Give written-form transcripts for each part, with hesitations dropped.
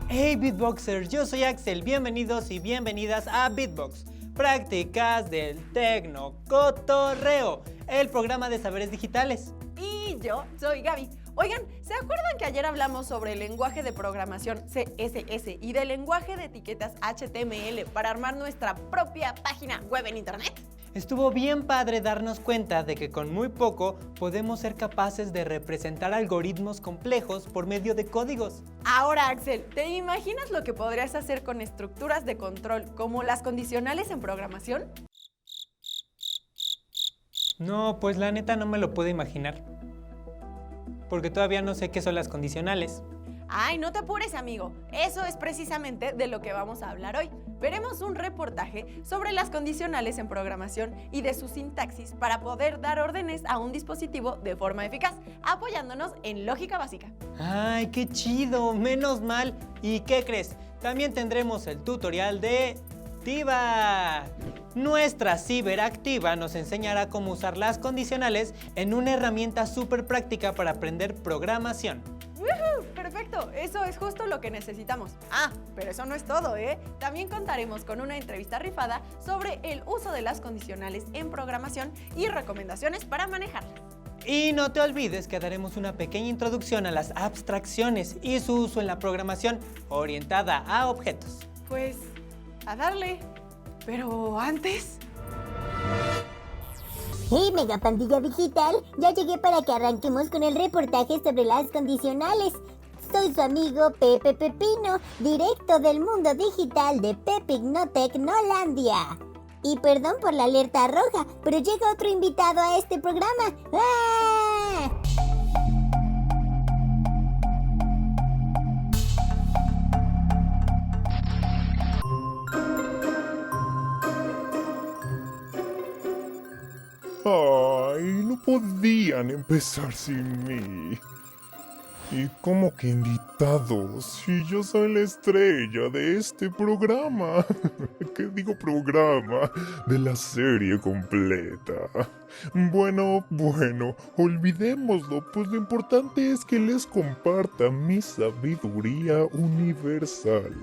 Hey Beatboxers, yo soy Axel, bienvenidos y bienvenidas a Beatbox, prácticas del tecno cotorreo, el programa de saberes digitales. Y yo soy Gaby. Oigan, ¿se acuerdan que ayer hablamos sobre el lenguaje de programación CSS y del lenguaje de etiquetas HTML para armar nuestra propia página web en internet? Estuvo bien padre darnos cuenta de que con muy poco podemos ser capaces de representar algoritmos complejos por medio de códigos. Ahora, Axel, ¿te imaginas lo que podrías hacer con estructuras de control como las condicionales en programación? No, pues la neta no me lo puedo imaginar, porque todavía no sé qué son las condicionales. Ay, no te apures, amigo. Eso es precisamente de lo que vamos a hablar hoy. Veremos un reportaje sobre las condicionales en programación y de su sintaxis para poder dar órdenes a un dispositivo de forma eficaz, apoyándonos en lógica básica. ¡Ay, qué chido! ¡Menos mal! ¿Y qué crees? También tendremos el tutorial de Tiva. Nuestra ciberactiva nos enseñará cómo usar las condicionales en una herramienta súper práctica para aprender programación. ¡Woohoo! ¡Perfecto! Eso es justo lo que necesitamos. Ah, pero eso no es todo, ¿eh? También contaremos con una entrevista rifada sobre el uso de las condicionales en programación y recomendaciones para manejarlas. Y no te olvides que daremos una pequeña introducción a las abstracciones y su uso en la programación orientada a objetos. Pues, a darle. Pero antes... ¡Hey, Mega Pandilla Digital! Ya llegué para que arranquemos con el reportaje sobre las condicionales. Soy su amigo Pepe Pepino, directo del mundo digital de Pepignotecnolandia. Y perdón por la alerta roja, pero llega otro invitado a este programa. ¡Ah! Ay, no podían empezar sin mí. ¿Y cómo que invitados? Si yo soy la estrella de este programa. ¿Qué digo programa? De la serie completa. Bueno, olvidémoslo, pues lo importante es que les comparta mi sabiduría universal.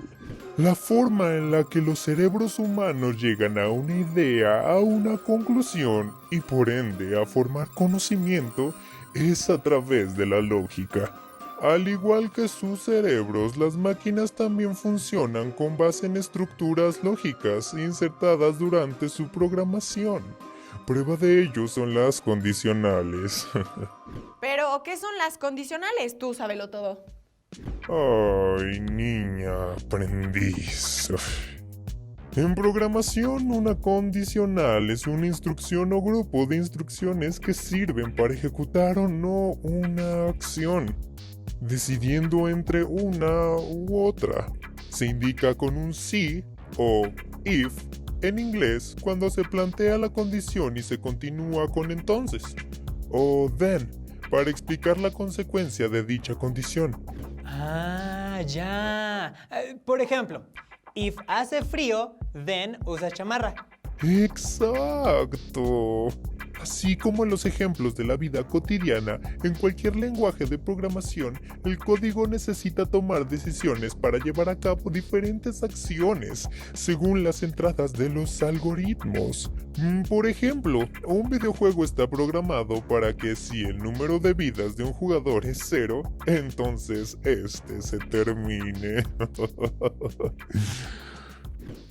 La forma en la que los cerebros humanos llegan a una idea, a una conclusión y por ende a formar conocimiento es a través de la lógica. Al igual que sus cerebros, las máquinas también funcionan con base en estructuras lógicas insertadas durante su programación. Prueba de ello son las condicionales. Pero, ¿qué son las condicionales? Tú sábelo todo. Ay, niña, aprendiz. En programación, una condicional es una instrucción o grupo de instrucciones que sirven para ejecutar o no una acción, decidiendo entre una u otra. Se indica con un si o if en inglés cuando se plantea la condición y se continúa con entonces, o then para explicar la consecuencia de dicha condición. Ah, ya. Por ejemplo, if hace frío, then usa chamarra. ¡Exacto! Así como en los ejemplos de la vida cotidiana, en cualquier lenguaje de programación, el código necesita tomar decisiones para llevar a cabo diferentes acciones, según las entradas de los algoritmos. Por ejemplo, un videojuego está programado para que si el número de vidas de un jugador es 0, entonces este se termine.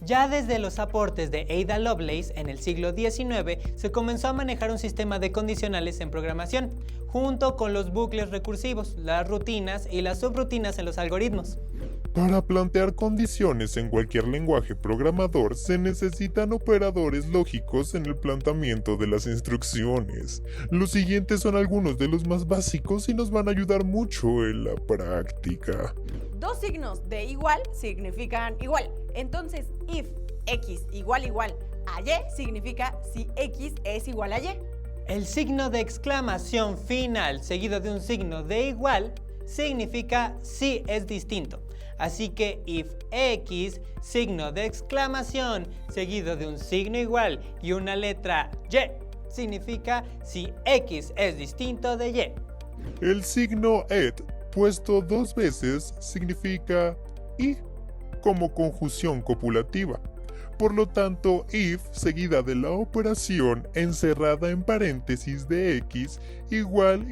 Ya desde los aportes de Ada Lovelace en el siglo XIX se comenzó a manejar un sistema de condicionales en programación, junto con los bucles recursivos, las rutinas y las subrutinas en los algoritmos. Para plantear condiciones en cualquier lenguaje programador se necesitan operadores lógicos en el planteamiento de las instrucciones. Los siguientes son algunos de los más básicos y nos van a ayudar mucho en la práctica. Dos signos de igual significan igual. Entonces, if x igual a y significa si x es igual a y. El signo de exclamación final seguido de un signo de igual significa si es distinto. Así que if x, signo de exclamación seguido de un signo igual y una letra y, significa si x es distinto de y. El signo et puesto dos veces significa y como conjunción copulativa. Por lo tanto, if seguida de la operación encerrada en paréntesis de x igual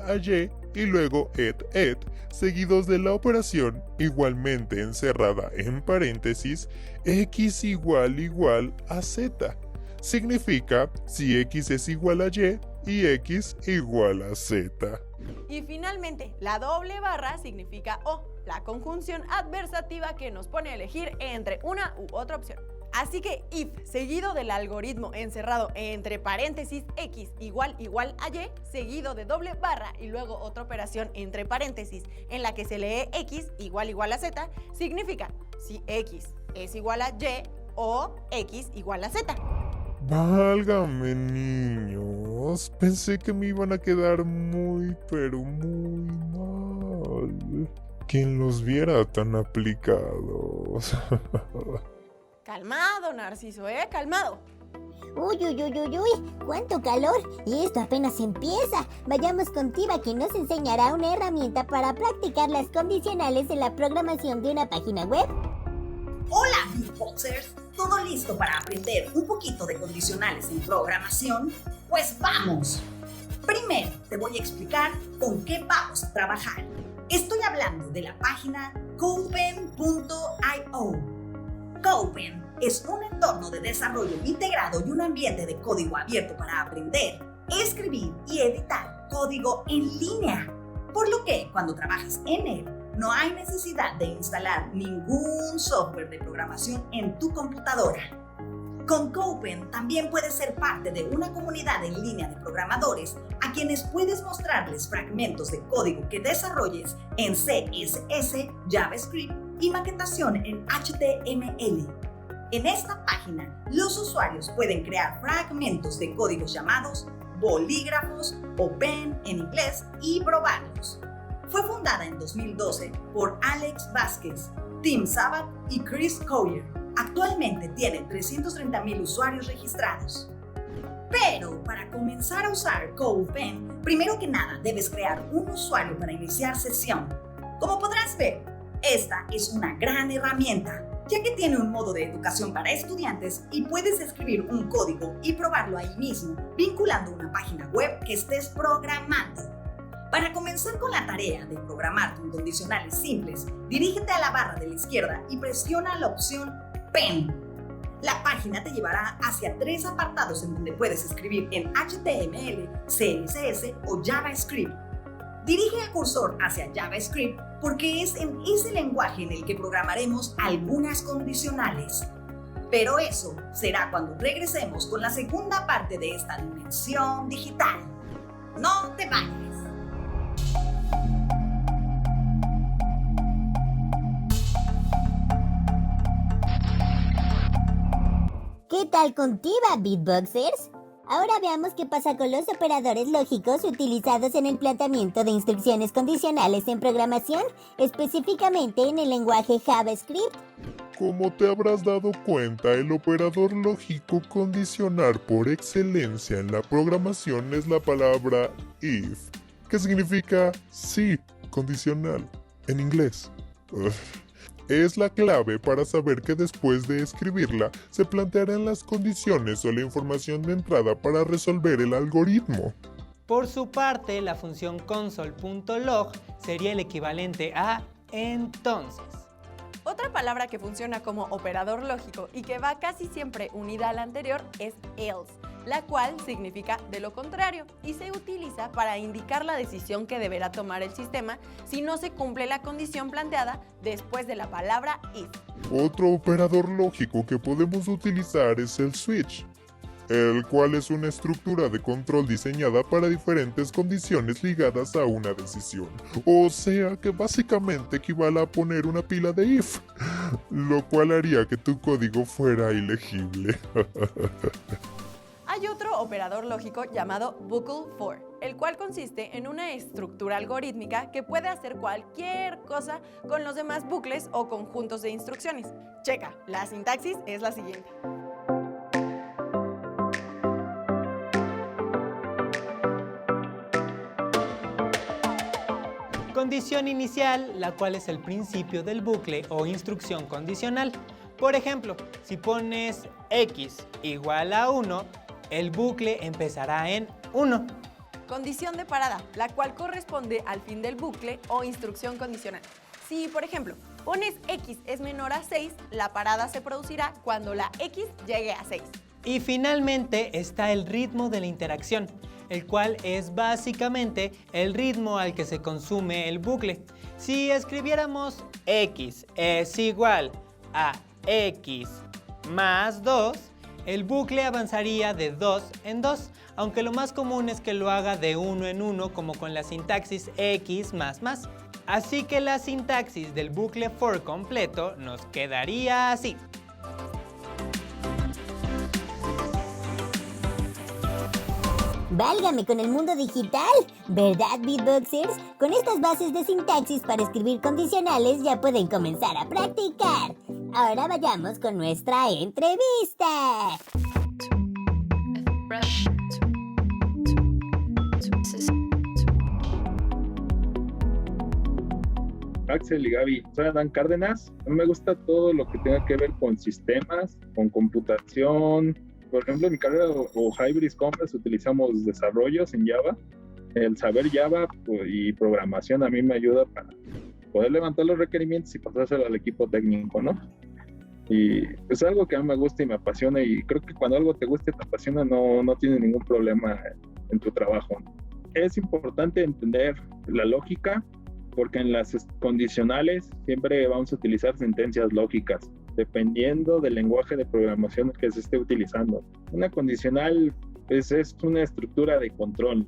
a y luego et, seguidos de la operación igualmente encerrada en paréntesis x igual a z. Significa si x es igual a y x igual a z. Y finalmente, la doble barra significa o, la conjunción adversativa que nos pone a elegir entre una u otra opción. Así que if seguido del algoritmo encerrado entre paréntesis x igual a y, seguido de doble barra y luego otra operación entre paréntesis en la que se lee x igual a z, significa si x es igual a y o x igual a z. Válgame, niños, pensé que me iban a quedar muy, pero muy mal. Quien los viera tan aplicados. Calmado, Narciso, calmado. Uy, cuánto calor. Y esto apenas empieza. Vayamos con Tiva, que nos enseñará una herramienta para practicar las condicionales en la programación de una página web. Hola, Beatboxers. ¿Todo listo para aprender un poquito de condicionales en programación? Pues vamos. Primero te voy a explicar con qué vamos a trabajar. Estoy hablando de la página copen.io. Copen es un entorno de desarrollo integrado y un ambiente de código abierto para aprender, escribir y editar código en línea. Por lo que cuando trabajas en él, no hay necesidad de instalar ningún software de programación en tu computadora. Con Copen también puedes ser parte de una comunidad en línea de programadores a quienes puedes mostrarles fragmentos de código que desarrolles en CSS, JavaScript y maquetación en HTML. En esta página, los usuarios pueden crear fragmentos de códigos llamados bolígrafos o pen en inglés y probarlos. Fue fundada en 2012 por Alex Vázquez, Tim Sabat y Chris Collier. Actualmente tiene 330,000 usuarios registrados. Pero para comenzar a usar CodePen, primero que nada debes crear un usuario para iniciar sesión. Como podrás ver, esta es una gran herramienta, ya que tiene un modo de educación para estudiantes y puedes escribir un código y probarlo ahí mismo, vinculando una página web que estés programando. Para comenzar con la tarea de programar con condicionales simples, dirígete a la barra de la izquierda y presiona la opción Pen. La página te llevará hacia 3 apartados en donde puedes escribir en HTML, CSS o JavaScript. Dirige el cursor hacia JavaScript porque es en ese lenguaje en el que programaremos algunas condicionales. Pero eso será cuando regresemos con la segunda parte de esta dimensión digital. No te vayas. ¿Qué tal con Tiva, Beatboxers? Ahora veamos qué pasa con los operadores lógicos utilizados en el planteamiento de instrucciones condicionales en programación, específicamente en el lenguaje JavaScript. Como te habrás dado cuenta, el operador lógico condicional por excelencia en la programación es la palabra if, que significa sí, condicional, en inglés. Es la clave para saber que después de escribirla se plantearán las condiciones o la información de entrada para resolver el algoritmo. Por su parte, la función console.log sería el equivalente a entonces. Otra palabra que funciona como operador lógico y que va casi siempre unida a la anterior es else, la cual significa de lo contrario y se utiliza para indicar la decisión que deberá tomar el sistema si no se cumple la condición planteada después de la palabra if. Otro operador lógico que podemos utilizar es el switch, el cual es una estructura de control diseñada para diferentes condiciones ligadas a una decisión. O sea que básicamente equivale a poner una pila de if, lo cual haría que tu código fuera ilegible. Hay otro operador lógico llamado buckle for, el cual consiste en una estructura algorítmica que puede hacer cualquier cosa con los demás bucles o conjuntos de instrucciones. Checa, la sintaxis es la siguiente. condición inicial, la cual es el principio del bucle o instrucción condicional. Por ejemplo, si pones x igual a 1, el bucle empezará en 1. Condición de parada, la cual corresponde al fin del bucle o instrucción condicional. Si, por ejemplo, pones x es menor a 6, la parada se producirá cuando la x llegue a 6. Y finalmente está el ritmo de la interacción, el cual es básicamente el ritmo al que se consume el bucle. Si escribiéramos x es igual a x más 2, el bucle avanzaría de 2 en 2, aunque lo más común es que lo haga de 1 en 1, como con la sintaxis x más más. Así que la sintaxis del bucle for completo nos quedaría así. Válgame con el mundo digital, ¿verdad, beatboxers? Con estas bases de sintaxis para escribir condicionales ya pueden comenzar a practicar. Ahora vayamos con nuestra entrevista. Axel y Gaby, soy Adán Cárdenas. A mí me gusta todo lo que tenga que ver con sistemas, con computación. Por ejemplo, en mi carrera o Hybrid Commerce utilizamos desarrollos en Java. El saber Java y programación a mí me ayuda para poder levantar los requerimientos y pasárselo al equipo técnico, ¿no? Y es algo que a mí me gusta y me apasiona, y creo que cuando algo te gusta y te apasiona no tienes ningún problema en tu trabajo. Es importante entender la lógica, porque en las condicionales siempre vamos a utilizar sentencias lógicas, dependiendo del lenguaje de programación que se esté utilizando. Una condicional es una estructura de control.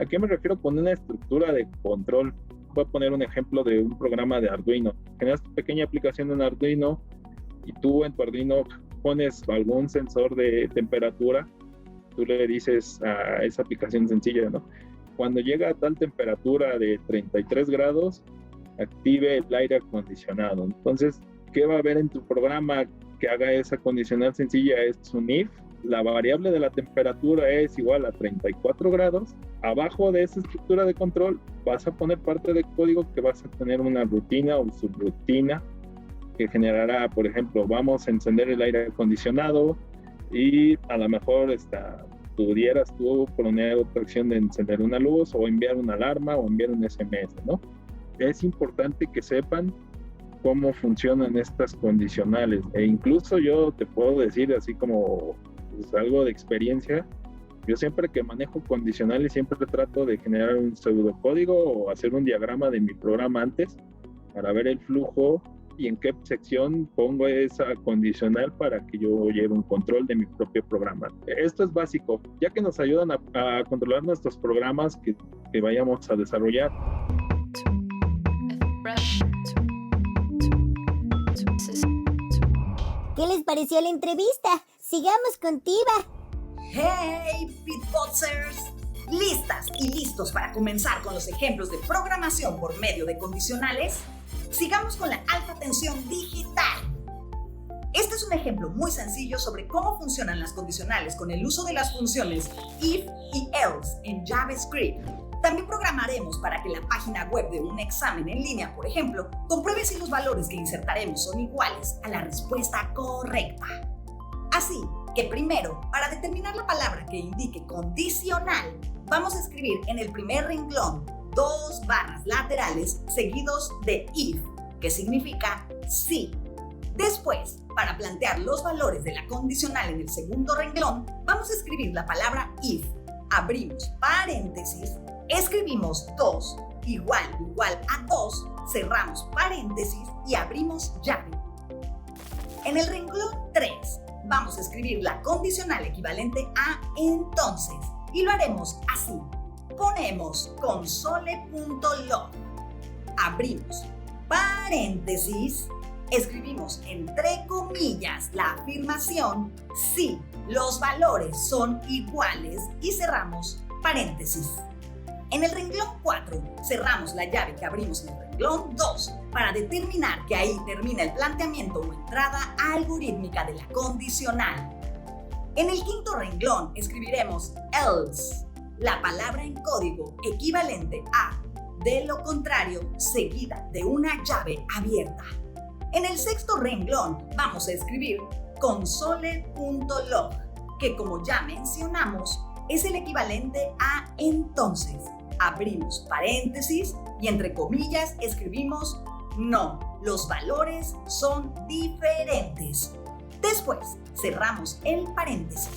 ¿A qué me refiero con una estructura de control? Voy a poner un ejemplo de un programa de Arduino. Generas tu pequeña aplicación en Arduino y tú en tu Arduino pones algún sensor de temperatura. Tú le dices a esa aplicación sencilla, ¿no? Cuando llega a tal temperatura de 33 grados, active el aire acondicionado. Entonces, ¿qué va a haber en tu programa que haga esa condicional sencilla? Es un if. La variable de la temperatura es igual a 34 grados. Abajo de esa estructura de control vas a poner parte del código que vas a tener una rutina o subrutina que generará, por ejemplo, vamos a encender el aire acondicionado y a lo mejor pudieras tú poner otra opción de encender una luz o enviar una alarma o enviar un SMS, ¿no? Es importante que sepan cómo funcionan estas condicionales, e incluso yo te puedo decir así como algo de experiencia. Yo siempre que manejo condicionales siempre trato de generar un pseudocódigo o hacer un diagrama de mi programa antes para ver el flujo y en qué sección pongo esa condicional para que yo lleve un control de mi propio programa. Esto es básico, ya que nos ayudan a controlar nuestros programas que vayamos a desarrollar. ¿Qué les pareció la entrevista? Sigamos con Tiva. ¡Hey, beatboxers! ¿Listas y listos para comenzar con los ejemplos de programación por medio de condicionales? Sigamos con la alta tensión digital. Este es un ejemplo muy sencillo sobre cómo funcionan las condicionales con el uso de las funciones if y else en JavaScript. También programaremos para que la página web de un examen en línea, por ejemplo, compruebe si los valores que insertaremos son iguales a la respuesta correcta. Así que primero, para determinar la palabra que indique condicional, vamos a escribir en el primer renglón 2 barras laterales seguidos de if, que significa sí. Después, para plantear los valores de la condicional en el segundo renglón, vamos a escribir la palabra if, abrimos paréntesis, escribimos 2 igual a 2, cerramos paréntesis y abrimos llave. En el renglón 3, vamos a escribir la condicional equivalente a entonces y lo haremos así. Ponemos console.log, abrimos paréntesis, escribimos entre comillas la afirmación si los valores son iguales y cerramos paréntesis. En el renglón 4 cerramos la llave que abrimos en el renglón 2 para determinar que ahí termina el planteamiento o entrada algorítmica de la condicional. En el quinto renglón escribiremos else, la palabra en código equivalente a de lo contrario, seguida de una llave abierta. En el sexto renglón vamos a escribir console.log, que como ya mencionamos, es el equivalente a entonces. Abrimos paréntesis y entre comillas escribimos no, los valores son diferentes. Después cerramos el paréntesis.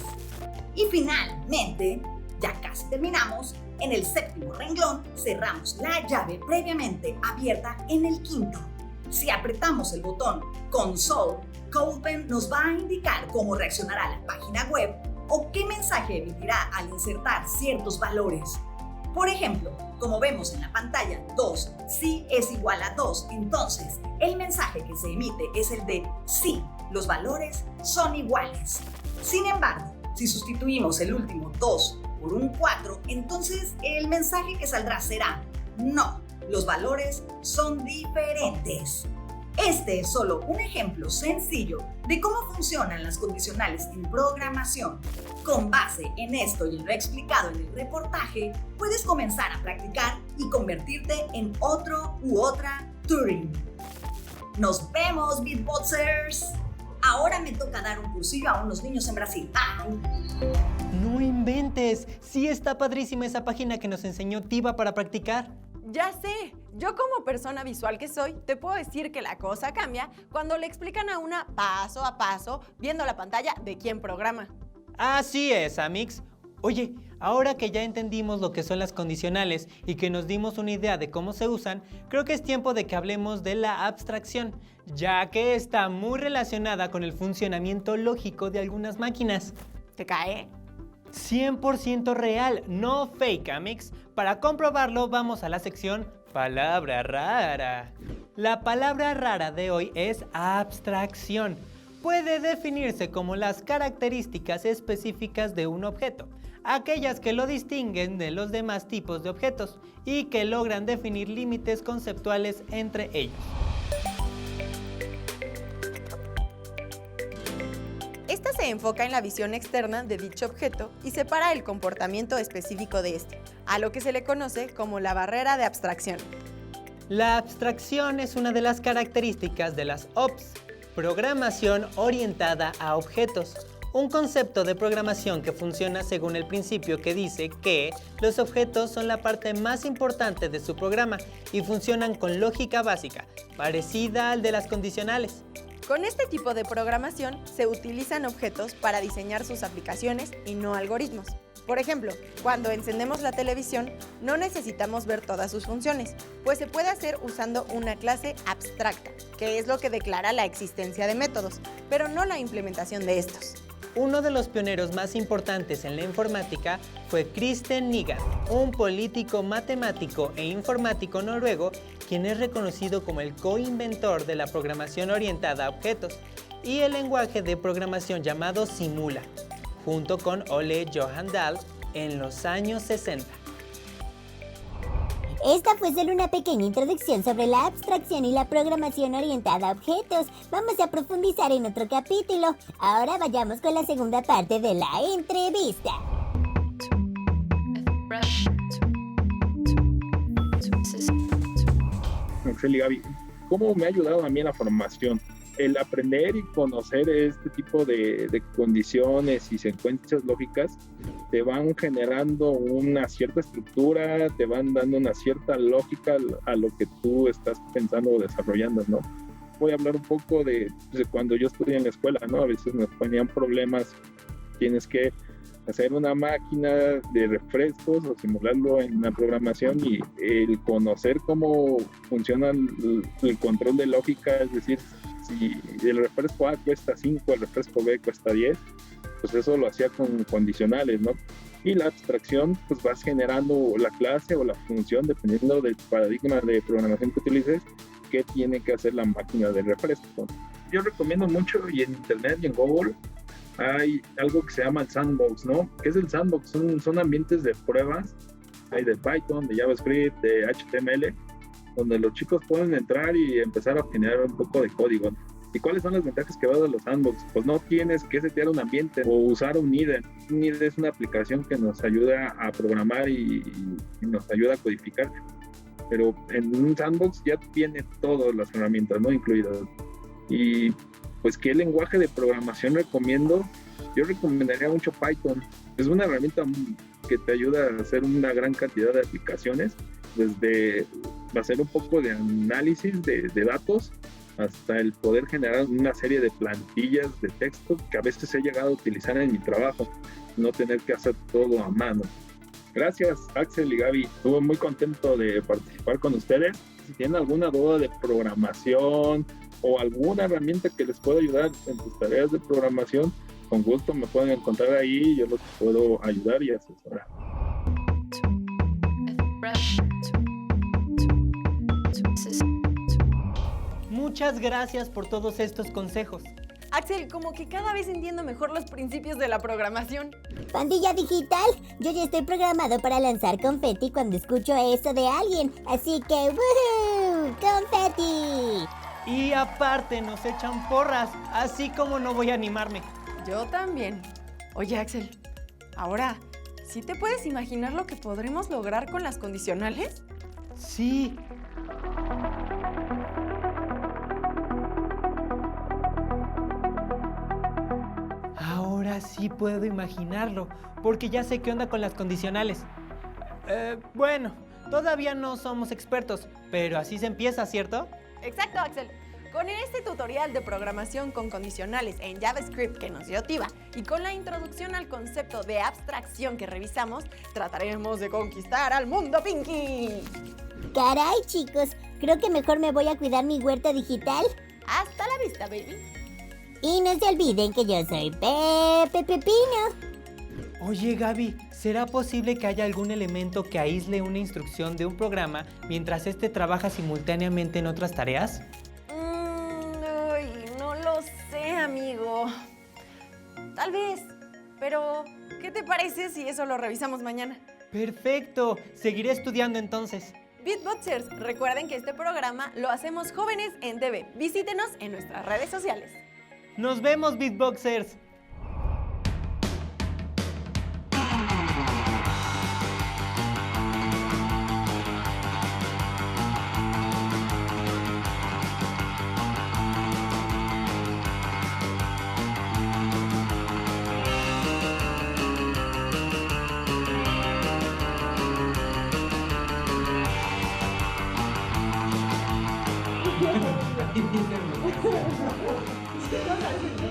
Y finalmente, ya casi terminamos, en el séptimo renglón cerramos la llave previamente abierta en el quinto. Si apretamos el botón Console, CodePen nos va a indicar cómo reaccionará la página web o qué mensaje emitirá al insertar ciertos valores. Por ejemplo, como vemos en la pantalla 2, sí es igual a 2, entonces el mensaje que se emite es el de sí, los valores son iguales. Sin embargo, si sustituimos el último 2 por un 4, entonces el mensaje que saldrá será no, los valores son diferentes. Este es solo un ejemplo sencillo de cómo funcionan las condicionales en programación. Con base en esto y en lo explicado en el reportaje, puedes comenzar a practicar y convertirte en otro u otra Turing. ¡Nos vemos, Beatboxers! Ahora me toca dar un cursillo a unos niños en Brasil. ¡Ay! No inventes, sí está padrísima esa página que nos enseñó Tiva para practicar. Ya sé, yo como persona visual que soy, te puedo decir que la cosa cambia cuando le explican a una paso a paso, viendo la pantalla de quién programa. Así es, Amix. Oye, ahora que ya entendimos lo que son las condicionales y que nos dimos una idea de cómo se usan, creo que es tiempo de que hablemos de la abstracción, ya que está muy relacionada con el funcionamiento lógico de algunas máquinas. ¿Te cae? 100% real, no fake, Amix. Para comprobarlo, vamos a la sección Palabra Rara. La palabra rara de hoy es abstracción. Puede definirse como las características específicas de un objeto, aquellas que lo distinguen de los demás tipos de objetos y que logran definir límites conceptuales entre ellos. Esta se enfoca en la visión externa de dicho objeto y separa el comportamiento específico de este, a lo que se le conoce como la barrera de abstracción. La abstracción es una de las características de las OPS, programación orientada a objetos, un concepto de programación que funciona según el principio que dice que los objetos son la parte más importante de su programa y funcionan con lógica básica, parecida al de las condicionales. Con este tipo de programación se utilizan objetos para diseñar sus aplicaciones y no algoritmos. Por ejemplo, cuando encendemos la televisión, no necesitamos ver todas sus funciones, pues se puede hacer usando una clase abstracta, que es lo que declara la existencia de métodos, pero no la implementación de estos. Uno de los pioneros más importantes en la informática fue Christian Nygaard, un político, matemático e informático noruego, quien es reconocido como el coinventor de la programación orientada a objetos y el lenguaje de programación llamado Simula, junto con Ole Johan Dahl en los años 60. Esta fue solo una pequeña introducción sobre la abstracción y la programación orientada a objetos. Vamos a profundizar en otro capítulo. Ahora vayamos con la segunda parte de la entrevista. Axel y Gaby, ¿cómo me ha ayudado a mí en la formación? El aprender y conocer este tipo de condiciones y secuencias lógicas te van generando una cierta estructura, te van dando una cierta lógica a lo que tú estás pensando o desarrollando, ¿no? Voy a hablar un poco de cuando yo estudié en la escuela, ¿no? A veces nos ponían problemas, tienes que hacer una máquina de refrescos o simularlo en una programación, y el conocer cómo funciona el control de lógica, es decir, si el refresco A cuesta 5, el refresco B cuesta 10, pues eso lo hacía con condicionales, ¿no? Y la abstracción, pues vas generando la clase o la función, dependiendo del paradigma de programación que utilices, qué tiene que hacer la máquina de refresco. Yo recomiendo mucho, y en internet y en Google hay algo que se llama el sandbox, ¿no? ¿Qué es el sandbox? Son ambientes de pruebas, hay de Python, de JavaScript, de HTML, donde los chicos pueden entrar y empezar a generar un poco de código. ¿Y cuáles son las ventajas que va a dar los sandbox? Pues no tienes que setear un ambiente o usar un IDE. Un IDE es una aplicación que nos ayuda a programar y nos ayuda a codificar. pero en un sandbox ya tiene todas las herramientas, ¿no? Incluidas. Y pues, ¿qué lenguaje de programación recomiendo? Yo recomendaría mucho Python. Es una herramienta que te ayuda a hacer una gran cantidad de aplicaciones, desde hacer un poco de análisis de datos hasta el poder generar una serie de plantillas de texto que a veces he llegado a utilizar en mi trabajo, no tener que hacer todo a mano. Gracias, Axel y Gaby. Estuve muy contento de participar con ustedes. Si tienen alguna duda de programación o alguna herramienta que les pueda ayudar en sus tareas de programación, con gusto me pueden encontrar ahí, yo los puedo ayudar y asesorar. Muchas gracias por todos estos consejos. Axel, como que cada vez entiendo mejor los principios de la programación. Pandilla digital, yo ya estoy programado para lanzar confeti cuando escucho eso de alguien. Así que, ¡woohoo! ¡Confeti! Y aparte nos echan porras, así como no voy a animarme. Yo también. Oye, Axel, ahora, ¿sí te puedes imaginar lo que podremos lograr con las condicionales? Sí. Ahora sí puedo imaginarlo, porque ya sé qué onda con las condicionales. Bueno, todavía no somos expertos, pero así se empieza, ¿cierto? Exacto, Axel. Con este tutorial de programación con condicionales en JavaScript que nos dio Tiva y con la introducción al concepto de abstracción que revisamos, trataremos de conquistar al mundo Pinky. Caray, chicos, creo que mejor me voy a cuidar mi huerta digital. Hasta la vista, baby. Y no se olviden que yo soy Pepe Pepino. Oye, Gaby, ¿será posible que haya algún elemento que aísle una instrucción de un programa mientras este trabaja simultáneamente en otras tareas? No lo sé, amigo. Tal vez, pero ¿qué te parece si eso lo revisamos mañana? Perfecto, seguiré estudiando entonces. Beatboxers, recuerden que este programa lo hacemos jóvenes en TV. Visítenos en nuestras redes sociales. ¡Nos vemos, Beatboxers! Sí,